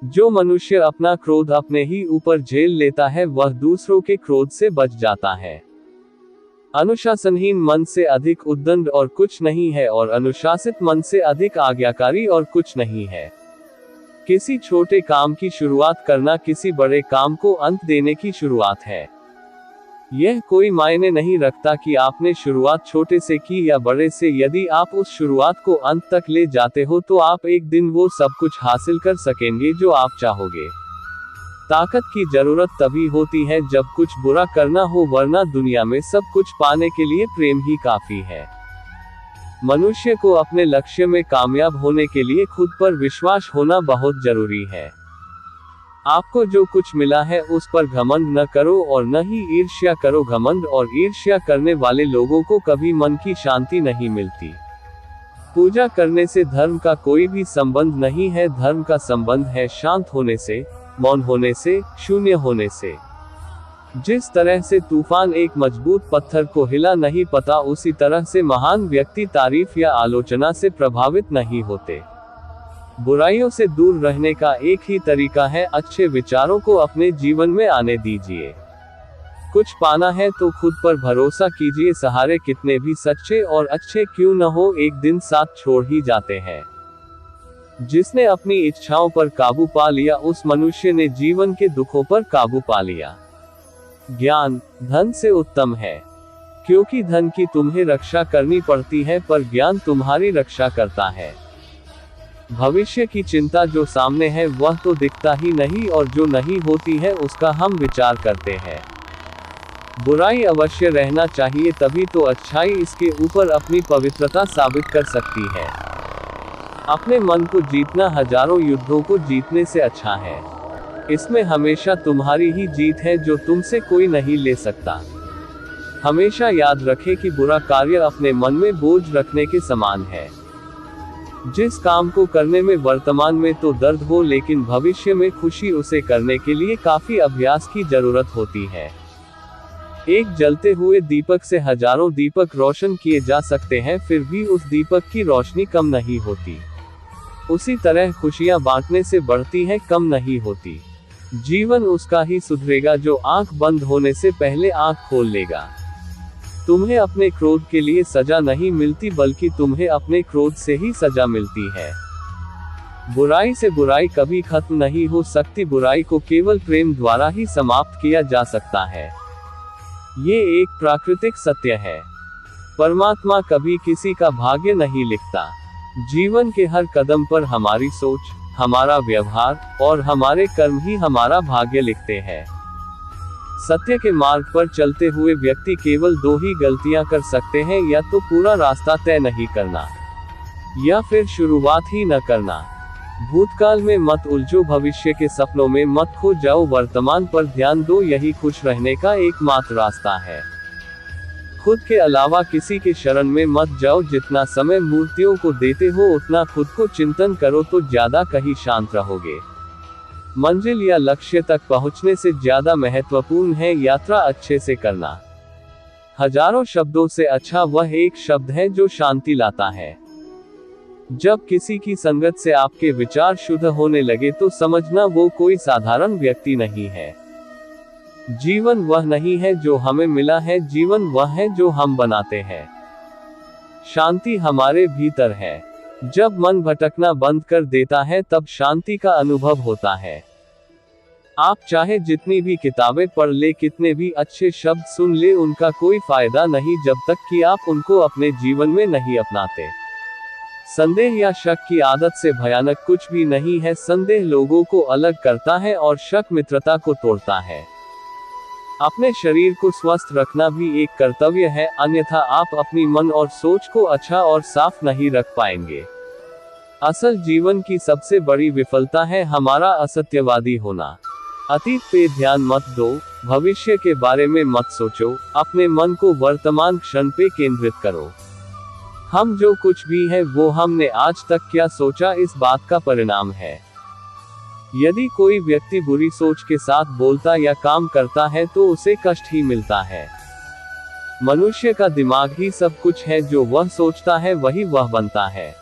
जो मनुष्य अपना क्रोध अपने ही ऊपर झेल लेता है वह दूसरों के क्रोध से बच जाता है। अनुशासनहीन मन से अधिक उद्दंड और कुछ नहीं है और अनुशासित मन से अधिक आज्ञाकारी और कुछ नहीं है। किसी छोटे काम की शुरुआत करना किसी बड़े काम को अंत देने की शुरुआत है। यह कोई मायने नहीं रखता कि आपने शुरुआत छोटे से की या बड़े से, यदि आप उस शुरुआत को अंत तक ले जाते हो तो आप एक दिन वो सब कुछ हासिल कर सकेंगे जो आप चाहोगे। ताकत की जरूरत तभी होती है जब कुछ बुरा करना हो, वरना दुनिया में सब कुछ पाने के लिए प्रेम ही काफी है। मनुष्य को अपने लक्ष्य में कामयाब होने के लिए खुद पर विश्वास होना बहुत जरूरी है। आपको जो कुछ मिला है उस पर घमंड न करो और न ही ईर्ष्या करो। घमंड और ईर्ष्या करने वाले लोगों को कभी मन की शांति नहीं मिलती। पूजा करने से धर्म का कोई भी संबंध नहीं है। धर्म का संबंध है शांत होने से, मौन होने से, शून्य होने से। जिस तरह से तूफान एक मजबूत पत्थर को हिला नहीं पाता, उसी तरह से महान व्यक्ति तारीफ या आलोचना से प्रभावित नहीं होते। बुराइयों से दूर रहने का एक ही तरीका है, अच्छे विचारों को अपने जीवन में आने दीजिए। कुछ पाना है तो खुद पर भरोसा कीजिए। सहारे कितने भी सच्चे और अच्छे क्यों न हो, एक दिन साथ छोड़ ही जाते हैं। जिसने अपनी इच्छाओं पर काबू पा लिया उस मनुष्य ने जीवन के दुखों पर काबू पा लिया। ज्ञान धन से उत्तम है, क्योंकि धन की तुम्हें रक्षा करनी पड़ती है पर ज्ञान तुम्हारी रक्षा करता है। भविष्य की चिंता जो सामने है वह तो दिखता ही नहीं, और जो नहीं होती है उसका हम विचार करते हैं। बुराई अवश्य रहना चाहिए, तभी तो अच्छाई इसके ऊपर अपनी पवित्रता साबित कर सकती है। अपने मन को जीतना हजारों युद्धों को जीतने से अच्छा है। इसमें हमेशा तुम्हारी ही जीत है जो तुमसे कोई नहीं ले सकता। हमेशा याद रखें कि बुरा कार्य अपने मन में बोझ रखने के समान है। जिस काम को करने में वर्तमान में तो दर्द हो, लेकिन भविष्य में खुशी, उसे करने के लिए काफी अभ्यास की जरूरत होती है। एक जलते हुए दीपक से हजारों दीपक रोशन किए जा सकते हैं, फिर भी उस दीपक की रोशनी कम नहीं होती। उसी तरह खुशियां बांटने से बढ़ती हैं, कम नहीं होती। जीवन उसका ही सुधरेगा जो आंख बंद होने से पहले आंख खोल लेगा। तुम्हें अपने क्रोध के लिए सजा नहीं मिलती, बल्कि तुम्हें अपने क्रोध से ही सजा मिलती है। बुराई से बुराई कभी खत्म नहीं हो सकती। बुराई को केवल प्रेम द्वारा ही समाप्त किया जा सकता है। ये एक प्राकृतिक सत्य है। परमात्मा कभी किसी का भाग्य नहीं लिखता। जीवन के हर कदम पर हमारी सोच, हमारा व्यवहार और हमारे कर्म ही हमारा भाग्य लिखते हैं। सत्य के मार्ग पर चलते हुए व्यक्ति केवल दो ही गलतियां कर सकते हैं, या तो पूरा रास्ता तय नहीं करना, या फिर शुरुआत ही न करना। भूतकाल में मत उलझो, भविष्य के सपनों में मत खो जाओ, वर्तमान पर ध्यान दो, यही खुश रहने का एकमात्र रास्ता है। खुद के अलावा किसी के शरण में मत जाओ। जितना समय मूर्तियों को देते हो उतना खुद को चिंतन करो तो ज्यादा कहीं शांत रहोगे। मंजिल या लक्ष्य तक पहुंचने से ज्यादा महत्वपूर्ण है यात्रा अच्छे से करना। हजारों शब्दों से अच्छा वह एक शब्द है जो शांति लाता है। जब किसी की संगत से आपके विचार शुद्ध होने लगे तो समझना वो कोई साधारण व्यक्ति नहीं है। जीवन वह नहीं है जो हमें मिला है, जीवन वह है जो हम बनाते हैं। शांति हमारे भीतर है। जब मन भटकना बंद कर देता है तब शांति का अनुभव होता है। आप चाहे जितनी भी किताबें पढ़ ले, कितने भी अच्छे शब्द सुन ले, उनका कोई फायदा नहीं जब तक कि आप उनको अपने जीवन में नहीं अपनाते। संदेह या शक की आदत से भयानक कुछ भी नहीं है। संदेह लोगों को अलग करता है और शक मित्रता को तोड़ता है। अपने शरीर को स्वस्थ रखना भी एक कर्तव्य है, अन्यथा आप अपनी मन और सोच को अच्छा और साफ नहीं रख पाएंगे। असल जीवन की सबसे बड़ी विफलता है हमारा असत्यवादी होना। अतीत पे ध्यान मत दो, भविष्य के बारे में मत सोचो, अपने मन को वर्तमान क्षण पे केंद्रित करो। हम जो कुछ भी है वो हमने आज तक क्या सोचा, इस बात का परिणाम है। यदि कोई व्यक्ति बुरी सोच के साथ बोलता या काम करता है तो उसे कष्ट ही मिलता है। मनुष्य का दिमाग ही सब कुछ है, जो वह सोचता है वही वह बनता है।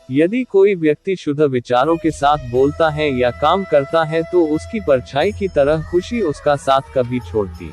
यदि कोई व्यक्ति शुद्ध विचारों के साथ बोलता है या काम करता है तो उसकी परछाई की तरह खुशी उसका साथ कभी छोड़ती।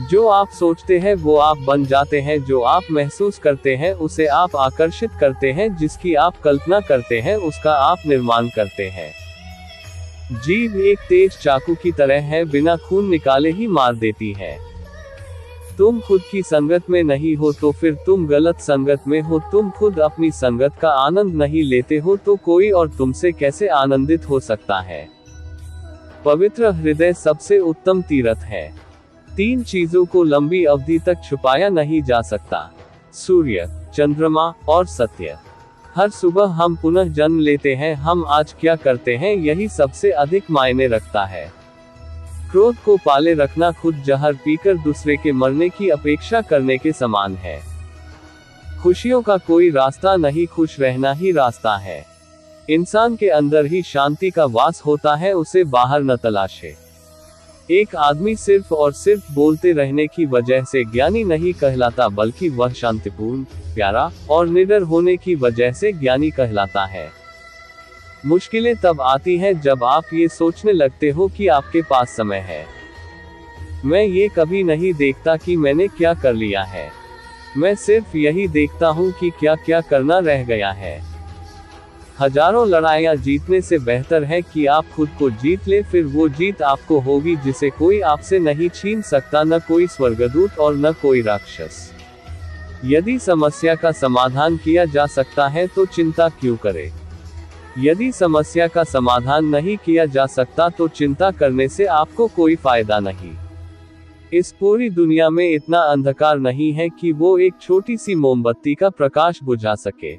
जो आप सोचते हैं वो आप बन जाते हैं, जो आप महसूस करते हैं उसे आप आकर्षित करते हैं, जिसकी आप कल्पना करते हैं उसका आप निर्माण करते हैं। जीभ एक तेज चाकू की तरह है, बिना खून निकाले ही मार देती है। तुम खुद की संगत में नहीं हो तो फिर तुम गलत संगत में हो। तुम खुद अपनी संगत का आनंद नहीं लेते हो तो कोई और तुमसे कैसे आनंदित हो सकता है। पवित्र हृदय सबसे उत्तम तीर्थ है। 3 चीजों को लंबी अवधि तक छुपाया नहीं जा सकता: सूर्य, चंद्रमा और सत्य। हर सुबह हम पुनः जन्म लेते हैं, हम आज क्या करते हैं यही सबसे अधिक मायने रखता है। क्रोध को पाले रखना खुद जहर पीकर दूसरे के मरने की अपेक्षा करने के समान है। खुशियों का कोई रास्ता नहीं, खुश रहना ही रास्ता है। इंसान के अंदर ही शांति का वास होता है, उसे बाहर न तलाशे। एक आदमी सिर्फ और सिर्फ बोलते रहने की वजह से ज्ञानी नहीं कहलाता, बल्कि वह शांतिपूर्ण, प्यारा और निडर होने की वजह से ज्ञानी कहलाता है। मुश्किलें तब आती हैं जब आप ये सोचने लगते हो कि आपके पास समय है। मैं ये कभी नहीं देखता कि मैंने क्या कर लिया है, मैं सिर्फ यही देखता हूँ कि क्या क्या करना रह गया है। हजारों लड़ाइयाँ जीतने से बेहतर है कि आप खुद को जीत ले, फिर वो जीत आपको होगी जिसे कोई आपसे नहीं छीन सकता, न कोई स्वर्गदूत और न कोई राक्षस। यदि समस्या का समाधान किया जा सकता है तो चिंता क्यों करें? यदि समस्या का समाधान नहीं किया जा सकता तो चिंता करने से आपको कोई फायदा नहीं। इस पूरी दुनिया में इतना अंधकार नहीं है कि वो एक छोटी सी मोमबत्ती का प्रकाश बुझा सके।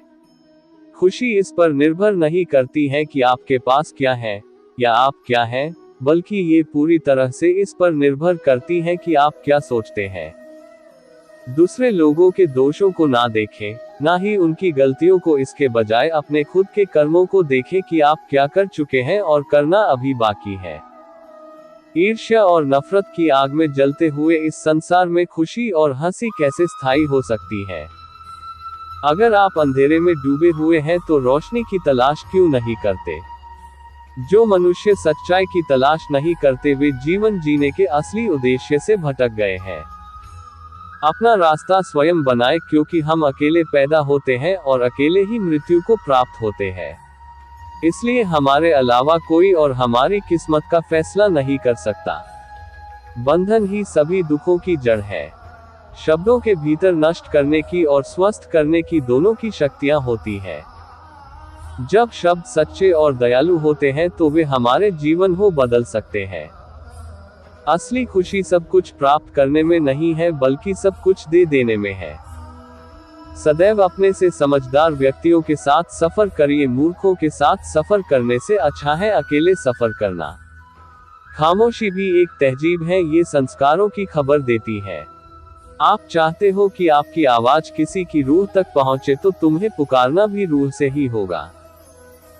खुशी इस पर निर्भर नहीं करती है कि आपके पास क्या है या आप क्या हैं, बल्कि ये पूरी तरह से इस पर निर्भर करती है कि आप क्या सोचते हैं। दूसरे लोगों के दोषों को ना देखें, ना ही उनकी गलतियों को, इसके बजाय अपने खुद के कर्मों को देखें कि आप क्या कर चुके हैं और करना अभी बाकी है। ईर्ष्या और नफरत की आग में जलते हुए इस संसार में खुशी और हंसी कैसे स्थायी हो सकती है? अगर आप अंधेरे में डूबे हुए हैं तो रोशनी की तलाश क्यों नहीं करते? जो मनुष्य सच्चाई की तलाश नहीं करते वे जीवन जीने के असली उद्देश्य से भटक गए हैं। अपना रास्ता स्वयं बनाएं, क्योंकि हम अकेले पैदा होते हैं और अकेले ही मृत्यु को प्राप्त होते हैं। इसलिए हमारे अलावा कोई और हमारी किस्मत का फैसला नहीं कर सकता। बंधन ही सभी दुखों की जड़ है। शब्दों के भीतर नष्ट करने की और स्वस्थ करने की दोनों की शक्तियां होती हैं। जब शब्द सच्चे और दयालु होते हैं तो वे हमारे जीवन को बदल सकते हैं। असली खुशी सब कुछ प्राप्त करने में नहीं है, बल्कि सब कुछ दे देने में है। सदैव अपने से समझदार व्यक्तियों के साथ सफर करिए, मूर्खों के साथ सफर करने से अच्छा है अकेले सफर करना। खामोशी भी एक तहजीब है, ये संस्कारों की खबर देती है। आप चाहते हो कि आपकी आवाज किसी की रूह तक पहुंचे तो तुम्हें पुकारना भी रूह से ही होगा।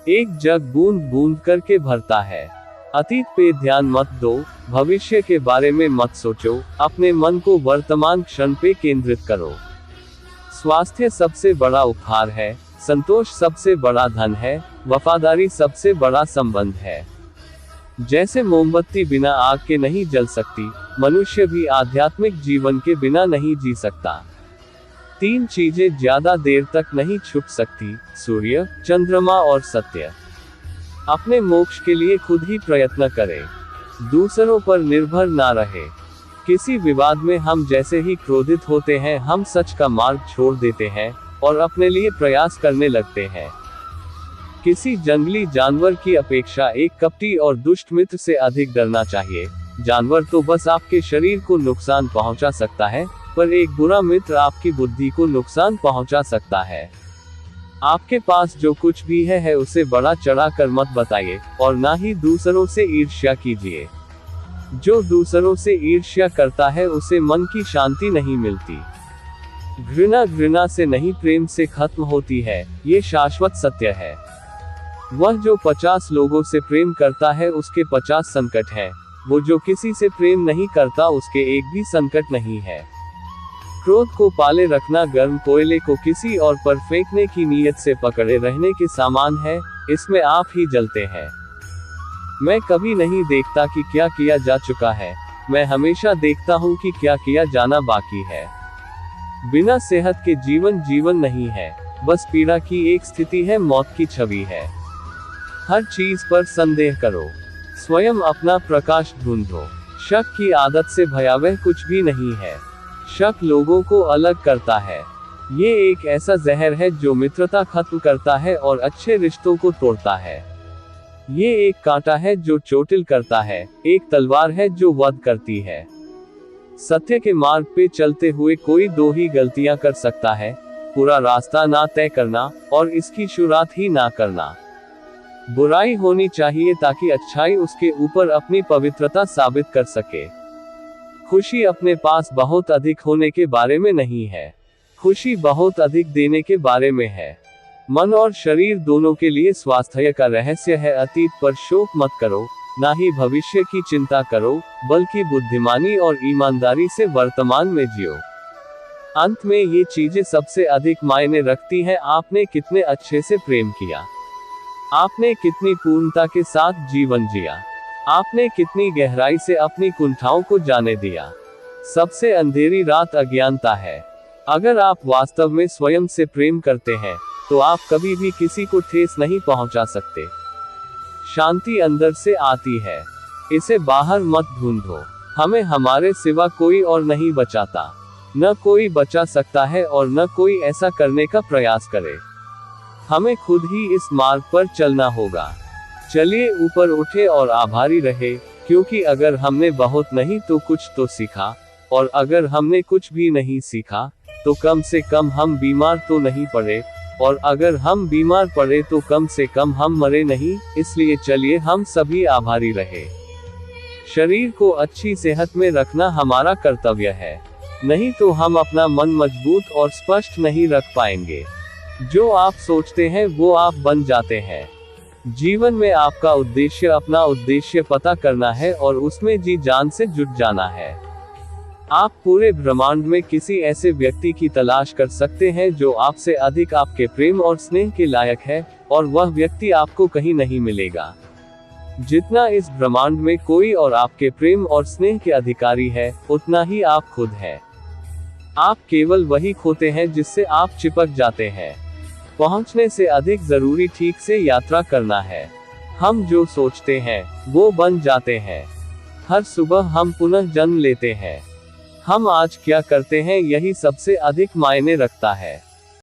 एक जग बूंद बूंद करके भरता है। अतीत पे ध्यान मत दो, भविष्य के बारे में मत सोचो, अपने मन को वर्तमान क्षण पे केंद्रित करो। स्वास्थ्य सबसे बड़ा उपहार है, संतोष सबसे बड़ा धन है, वफादारी सबसे बड़ा संबंध है। जैसे मोमबत्ती बिना आग के नहीं जल सकती, मनुष्य भी आध्यात्मिक जीवन के बिना नहीं जी सकता। 3 चीजें ज्यादा देर तक नहीं छुप सकती: सूर्य, चंद्रमा और सत्य। अपने मोक्ष के लिए खुद ही प्रयत्न करें, दूसरों पर निर्भर ना रहे। किसी विवाद में हम जैसे ही क्रोधित होते हैं, हम सच का मार्ग छोड़ देते हैं और अपने लिए प्रयास करने लगते हैं। किसी जंगली जानवर की अपेक्षा एक कपटी और दुष्ट मित्र से अधिक डरना चाहिए। जानवर तो बस आपके शरीर को नुकसान पहुंचा सकता है, पर एक बुरा मित्र आपकी बुद्धि को नुकसान पहुंचा सकता है। आपके पास जो कुछ भी है उसे बड़ा चढ़ा कर मत बताइए, और ना ही दूसरों से ईर्ष्या कीजिए। जो दूसरों से ईर्ष्या करता है उसे मन की शांति नहीं मिलती। घृणा घृणा से नहीं प्रेम से खत्म होती है, ये शाश्वत सत्य है। वह जो 50 लोगों से प्रेम करता है उसके 50 संकट हैं, वो जो किसी से प्रेम नहीं करता उसके एक भी संकट नहीं है। क्रोध को पाले रखना गर्म कोयले को किसी और पर फेंकने की नीयत से पकड़े रहने के समान है, इसमें आप ही जलते हैं। मैं कभी नहीं देखता कि क्या किया जा चुका है, मैं हमेशा देखता हूँ कि क्या किया जाना बाकी है। बिना सेहत के जीवन नहीं है, बस पीड़ा की एक स्थिति है, मौत की छवि है। हर चीज पर संदेह करो, स्वयं अपना प्रकाश ढूंढो। शक की आदत से भयावह कुछ भी नहीं है। शक लोगों को अलग करता है। ये एक ऐसा जहर है जो मित्रता खत्म करता है और अच्छे रिश्तों को तोड़ता है। ये एक कांटा है जो चोटिल करता है, एक तलवार है जो वध करती है। सत्य के मार्ग पे चलते हुए कोई दो ही गलतियां कर सकता है, पूरा रास्ता ना तय करना और इसकी शुरुआत ही ना करना। बुराई होनी चाहिए ताकि अच्छाई उसके ऊपर अपनी पवित्रता साबित कर सके। खुशी अपने पास बहुत अधिक होने के बारे में नहीं है, खुशी बहुत अधिक देने के बारे में है। मन और शरीर दोनों के लिए स्वास्थ्य का रहस्य है अतीत पर शोक मत करो, ना ही भविष्य की चिंता करो, बल्कि बुद्धिमानी और ईमानदारी से वर्तमान में जियो। अंत में ये चीजें सबसे अधिक मायने रखती हैं, आपने कितने अच्छे से प्रेम किया, आपने कितनी पूर्णता के साथ जीवन जिया, आपने कितनी गहराई से अपनी कुंठाओं को जाने दिया। सबसे अंधेरी रात अज्ञानता है। अगर आप वास्तव में स्वयं से प्रेम करते हैं तो आप कभी भी किसी को ठेस नहीं पहुंचा सकते। शांति अंदर से आती है, इसे बाहर मत ढूंढो। हमें हमारे सिवा कोई और नहीं बचाता, न कोई बचा सकता है और न कोई ऐसा करने का प्रयास करे। हमें खुद ही इस मार्ग पर चलना होगा। चलिए ऊपर उठे और आभारी रहे, क्योंकि अगर हमने बहुत नहीं तो कुछ तो सीखा, और अगर हमने कुछ भी नहीं सीखा तो कम से कम हम बीमार तो नहीं पड़े, और अगर हम बीमार पड़े तो कम से कम हम मरे नहीं। इसलिए चलिए हम सभी आभारी रहे। शरीर को अच्छी सेहत में रखना हमारा कर्तव्य है, नहीं तो हम अपना मन मजबूत और स्पष्ट नहीं रख पाएंगे। जो आप सोचते हैं वो आप बन जाते हैं। जीवन में आपका उद्देश्य अपना उद्देश्य पता करना है और उसमें जी जान से जुट जाना है। आप पूरे ब्रह्मांड में किसी ऐसे व्यक्ति की तलाश कर सकते हैं जो आपसे अधिक आपके प्रेम और स्नेह के लायक है, और वह व्यक्ति आपको कहीं नहीं मिलेगा। जितना इस ब्रह्मांड में कोई और आपके प्रेम और स्नेह के अधिकारी है, उतना ही आप खुद हैं। आप केवल वही खोते हैं जिससे आप चिपक जाते हैं। पहुंचने से अधिक जरूरी ठीक से यात्रा करना है। हम जो सोचते हैं वो बन जाते हैं। हर सुबह हम पुनः जन्म लेते हैं। हम आज क्या करते हैं यही सबसे अधिक मायने रखता है।